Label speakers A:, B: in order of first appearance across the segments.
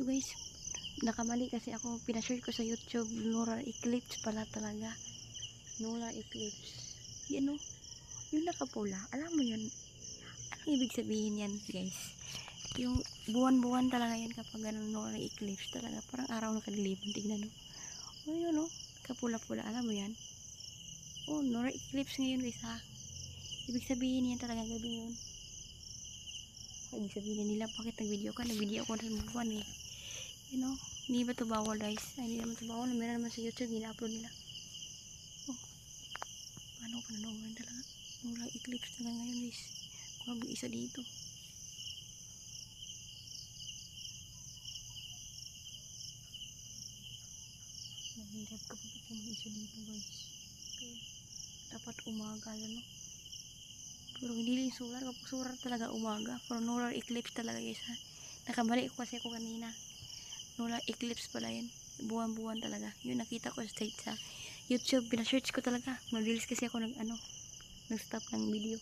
A: Ito guys, nakamali kasi ako, pinashare ko sa YouTube, lunar eclipse pala talaga. Lunar eclipse. Yan o, yung nakapula, alam mo yun, anong ibig sabihin yan guys? Yung buwan-buwan talaga yan kapag ganun lunar eclipse talaga, parang araw na kadiliman, tignan o. O yun o, kapula-pula, alam mo yan? O, lunar eclipse ngayon guys ha. Ibig sabihin yan talaga gabi yun. Ibig sabihin nila, bakit nag-video ka? Nag-video ako ng buwan eh. You know, hindi ba ito bawal guys? Ay, hindi naman ito bawal. Meron naman sa YouTube, ina-upload nila. Oh, paano ko pananood talaga? Lunar eclipse talaga ngayon guys. Kung mag-isa dito. Mahirap kapag ako mag-isa dito guys. Kaya, dapat umaga lang no? Pero hindi rin solar. Kapag solar talaga umaga. Pero lunar eclipse talaga guys ha. Nakamali ko kasi ako kanina. Lunar eclipse pala yun. Buwan-buwan talaga. Yun nakita ko straight sa YouTube. Pina-search ko talaga. Mag-release kasi ako nag-stop ng video.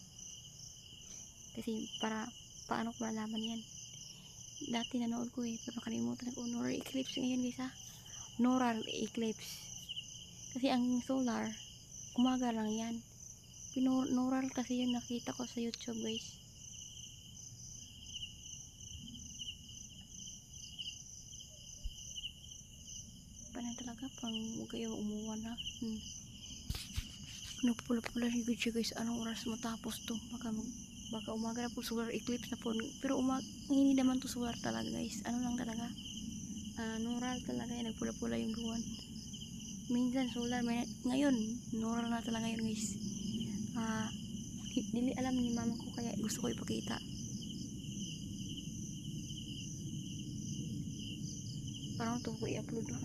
A: Kasi paano ko malalaman yan. Dati nanood ko eh. Pero nakalimutan ko. Lunar eclipse ngayon guys ha. Lunar eclipse. Kasi ang solar, umaga lang yan. Lunar kasi yung nakita ko sa YouTube guys. Paano talaga? Pang huwag kayo umuwan ha. Pula-pula yung video guys. Anong oras matapos to? Baka umaga na po solar eclipse na po. Pero hindi naman to solar talaga guys. Ano lang talaga? Lunar talaga yan. Nagpula-pula yung buwan. Minsan solar. Ngayon, lunar na talaga yun guys. Dili alam ni mama ko kaya gusto ko ipakita. Parang ito ko i-upload na.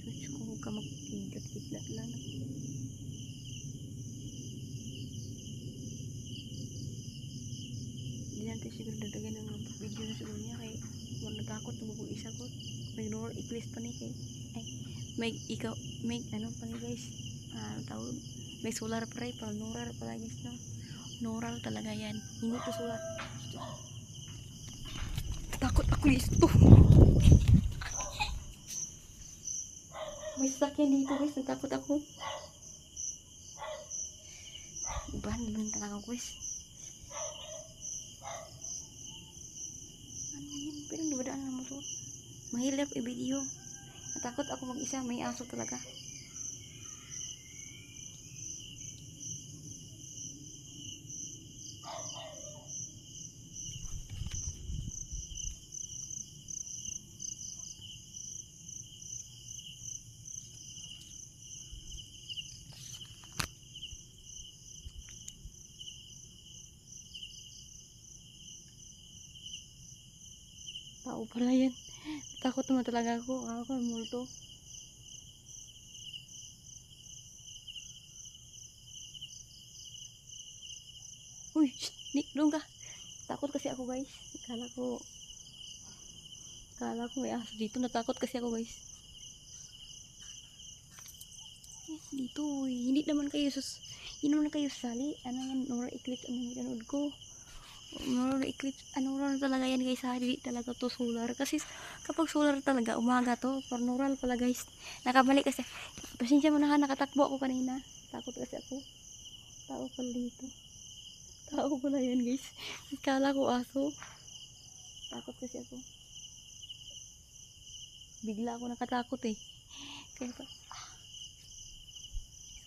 A: Gusto ko huwag ka mag-kidlat-kidlat lang. Hindi natin siguro dadagan ng video na siguro niya kaya natakot tumubog isa ko. May lunar eclipse pa ni kay may ano pa ni guys, tawag, may solar pa rin, pero lunar pala guys no. Lunar talaga yan, hindi to solar. Takot ako dito. May sasakyan dito guys, natakot ako. Ibahan naman talaga guys. Ano yan, pero nabadaan na motor. Mahirap i-video. Natakot ako mag-isa, may aso talaga. Tao pala yan. Takot naman talaga ako. Ako may multo. Uy, doon ka. Takot kasi ako guys. Kala ko may aso dito. Natakot kasi ako guys. Dito hindi naman kayo sali. Ano yan, lunar eclipse, ano yung nanood ko. Lunar eclipse, ano talaga yan guys ha. Hindi talaga to solar. Kasi kapag solar talaga, umaga to. Pero lunar pala guys. Nakabalik kasi. Pasensya mo na ha, nakatakbo ako kanina. Takot kasi ako. Tao pala dito. Tao pala yan guys. Kala ko aso. Takot kasi ako. Bigla ako nakatakot eh. Kaya pa,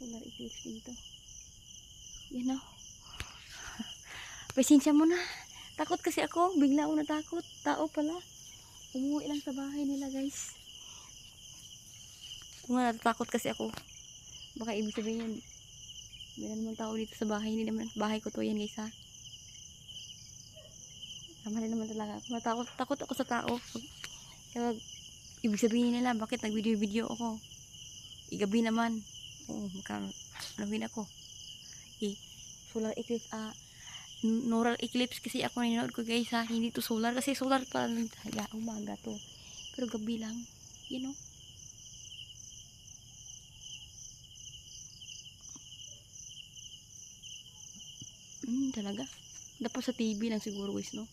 A: solar eclipse dito. Yan o. Pasensya mo na. Takot kasi ako. Bigla ako natakot. Tao pala. Umuwi lang sa bahay nila guys. Kung nga natatakot kasi ako. Baka ibig sabihin yun. Meron naman tao dito sa bahay. Hindi naman bahay ko to yan guys ha. Tama rin naman talaga ako. Takot ako sa tao. Kaya ibig sabihin nila bakit nag-video ako. Igabi naman. Oo, makalawin ako. Solar eclipse, lunar eclipse kasi ako nanood ko guys ha. Hindi to solar kasi solar pa lang talaga umaga to. Pero gabi lang. You know. Talaga. Dapat sa TV lang siguro guys no.